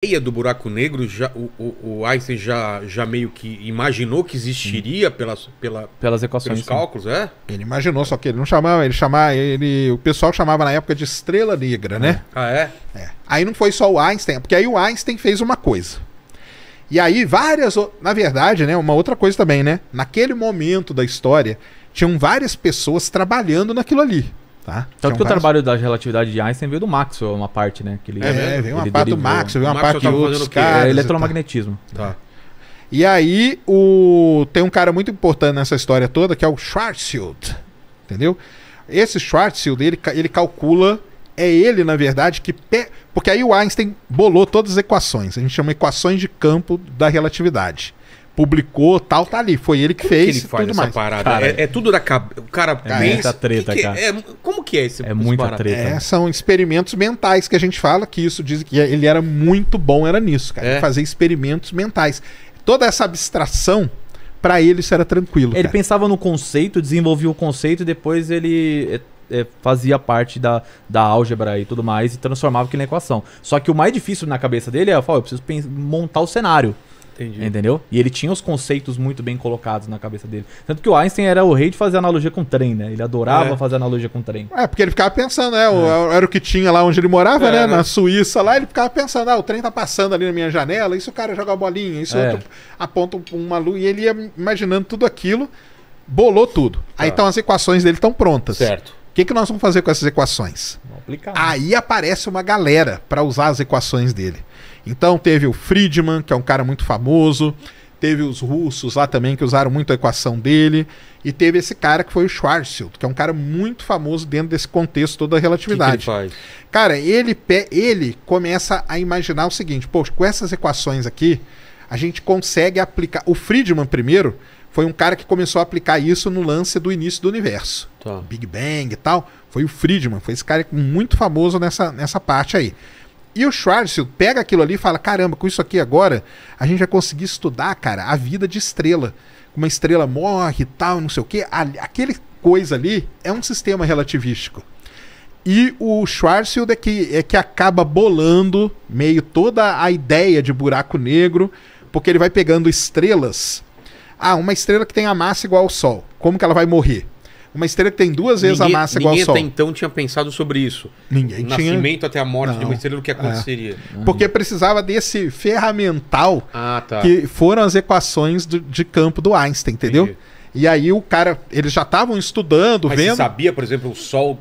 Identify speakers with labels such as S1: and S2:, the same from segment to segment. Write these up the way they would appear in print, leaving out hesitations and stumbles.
S1: ideia do buraco negro, o Einstein já meio que imaginou que existiria pelas
S2: equações,
S1: pelos cálculos, é?
S3: Ele imaginou, só que ele não chamava, o pessoal chamava na época de estrela negra, né?
S1: Ah, é?
S3: Aí não foi só o Einstein, porque aí o Einstein fez uma coisa. E aí na verdade, né, uma outra coisa também, né? Naquele momento da história, tinham várias pessoas trabalhando naquilo ali. Tá?
S2: Tanto que o trabalho da relatividade de Einstein veio do Maxwell, uma parte, né? Que ele,
S3: veio uma parte do Maxwell, veio uma parte de outros caras.
S2: Eletromagnetismo.
S1: Tá.
S3: E aí, tem um cara muito importante nessa história toda, que é o Schwarzschild. Entendeu? Esse Schwarzschild, ele calcula, é ele, na verdade, porque aí o Einstein bolou todas as equações. A gente chama equações de campo da relatividade. Publicou, tal, tá ali. Foi ele que fez.
S1: Que ele faz
S3: tudo
S1: essa
S3: mais.
S1: parada?
S3: Cara,
S1: é tudo da cabeça. O cara pensa.
S2: Muita treta, cara.
S1: Como que é esse?
S2: É muita treta.
S3: São experimentos mentais que a gente fala, que isso diz que ele era muito bom, era nisso, cara. Fazer experimentos mentais. Toda essa abstração, pra ele isso era tranquilo.
S2: Ele pensava no conceito, desenvolvia o conceito e depois ele fazia parte da álgebra e tudo mais e transformava aquilo na equação. Só que o mais difícil na cabeça dele é, eu preciso montar o cenário.
S1: Entendi.
S2: Entendeu? E ele tinha os conceitos muito bem colocados na cabeça dele. Tanto que o Einstein era o rei de fazer analogia com trem, né? Ele adorava fazer analogia com trem.
S3: Porque ele ficava pensando, né? Era o que tinha lá onde ele morava, né? Na Suíça lá, ele ficava pensando, o trem tá passando ali na minha janela, isso o cara joga a bolinha, isso outro aponta uma luz, e ele ia imaginando tudo aquilo, bolou tudo. Aí então as equações dele estão prontas.
S1: Certo.
S3: O que nós vamos fazer com essas equações?
S2: Vamos aplicar.
S3: Aí aparece uma galera para usar as equações dele. Então teve o Friedman, que é um cara muito famoso, teve os russos lá também que usaram muito a equação dele, e teve esse cara que foi o Schwarzschild, que é um cara muito famoso dentro desse contexto todo da relatividade.
S1: Que ele faz?
S3: Cara, ele começa a imaginar o seguinte, poxa, com essas equações aqui, a gente consegue aplicar... O Friedman primeiro foi um cara que começou a aplicar isso no lance do início do universo.
S1: Tá.
S3: Big Bang e tal, foi o Friedman, foi esse cara muito famoso nessa parte aí. E o Schwarzschild pega aquilo ali e fala, caramba, com isso aqui agora, a gente vai conseguir estudar, cara, a vida de estrela. Uma estrela morre e tal, não sei o quê. Aquele coisa ali é um sistema relativístico. E o Schwarzschild é que acaba bolando meio toda a ideia de buraco negro, porque ele vai pegando estrelas. Uma estrela que tem a massa igual ao Sol. Como que ela vai morrer? Uma estrela que tem duas vezes a massa igual ao Sol.
S1: Ninguém até então tinha pensado sobre isso.
S3: Ninguém tinha.
S1: Nascimento até a morte de uma estrela, o que aconteceria?
S3: Porque precisava desse ferramental
S1: tá.
S3: que foram as equações de campo do Einstein, entendeu? Entendi. E aí o cara, eles já estavam estudando,
S1: Mas
S3: vendo...
S1: você sabia, por exemplo, o Sol...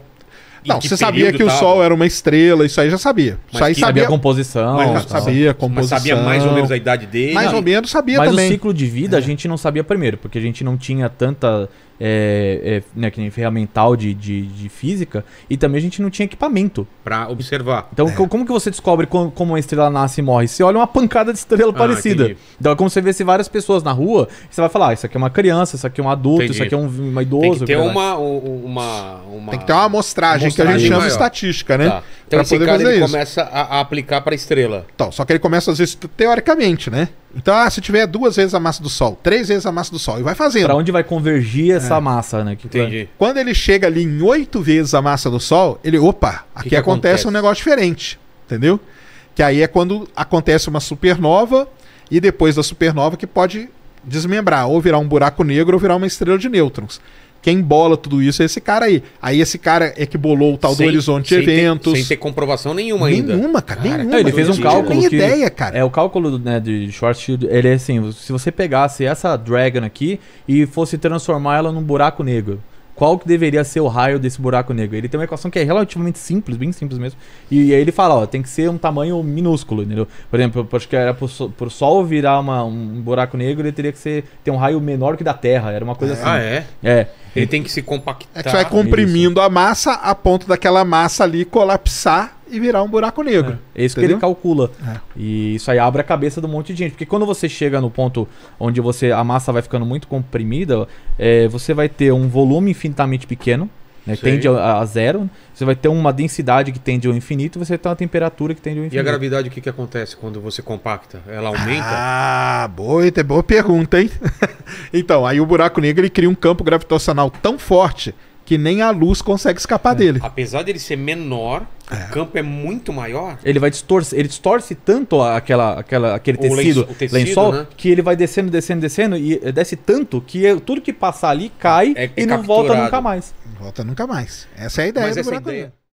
S3: Não, você sabia que o Sol era uma estrela, isso aí já sabia.
S2: Mas
S3: isso aí
S2: sabia a composição.
S3: Sabia a composição.
S1: Mas sabia mais ou menos a idade dele.
S3: Mais ou menos sabia
S2: também. Mas o ciclo de vida a gente não sabia primeiro, porque a gente não tinha tanta... né, que nem ferramental de física, e também a gente não tinha equipamento
S1: pra observar.
S2: Então como que você descobre como uma estrela nasce e morre? Você olha uma pancada de estrela parecida.
S1: Entendi.
S2: Então é como você vê se várias pessoas na rua, você vai falar, isso aqui é uma criança, isso aqui é um adulto, isso aqui é um idoso.
S1: Tem que ter
S3: tem que ter uma amostragem que a gente chama de estatística, né?
S1: Tá. Então esse cara ele começa a aplicar para a estrela.
S3: Então, só que ele começa às vezes teoricamente, né? Então, se tiver 2 vezes a massa do Sol, 3 vezes a massa do Sol, e vai fazendo.
S2: Pra onde vai convergir essa massa, né?
S1: Entendi.
S3: Quando ele chega ali em 8 vezes a massa do Sol, ele, aqui acontece um negócio diferente, entendeu? Que aí é quando acontece uma supernova, e depois da supernova que pode desmembrar, ou virar um buraco negro, ou virar uma estrela de nêutrons. Quem bola tudo isso é esse cara aí. Aí esse cara é que bolou o tal do horizonte de eventos.
S1: Sem ter comprovação nenhuma ainda.
S3: Nenhuma, cara. Nenhuma.
S2: Não, ele fez um cálculo
S3: nem ideia, cara.
S2: O cálculo, né, de Schwarzschild, ele é assim, se você pegasse essa Dragon aqui e fosse transformar ela num buraco negro, qual que deveria ser o raio desse buraco negro? Ele tem uma equação que é relativamente simples, bem simples mesmo. E aí ele fala, tem que ser um tamanho minúsculo, entendeu? Por exemplo, acho que era pro Sol virar um buraco negro, ele teria que ter um raio menor que da Terra. Era uma coisa assim.
S1: Ele tem que se compactar.
S3: É que vai comprimindo a massa a ponto daquela massa ali colapsar e virar um buraco negro.
S2: É isso que ele calcula. E isso aí abre a cabeça de um monte de gente. Porque quando você chega no ponto onde a massa vai ficando muito comprimida, você vai ter um volume infinitamente pequeno, né, que tende a zero. Você vai ter uma densidade que tende ao infinito e você vai ter uma temperatura que tende ao infinito.
S1: E a gravidade, o que acontece quando você compacta? Ela aumenta?
S3: Boa pergunta, hein? Então, aí o buraco negro ele cria um campo gravitacional tão forte que nem a luz consegue escapar dele.
S1: Apesar dele ser menor, o campo é muito maior.
S2: Ele vai ele distorce tanto aquele
S1: O
S2: tecido,
S1: o tecido,
S2: lençol,
S1: né?
S2: que ele vai descendo e desce tanto que tudo que passar ali cai
S1: É
S2: e não volta
S1: capturado.
S2: nunca mais.
S3: Não volta nunca mais. Essa é a ideia
S1: Mas
S3: do
S1: essa
S3: buraco
S1: ideia...
S3: negro.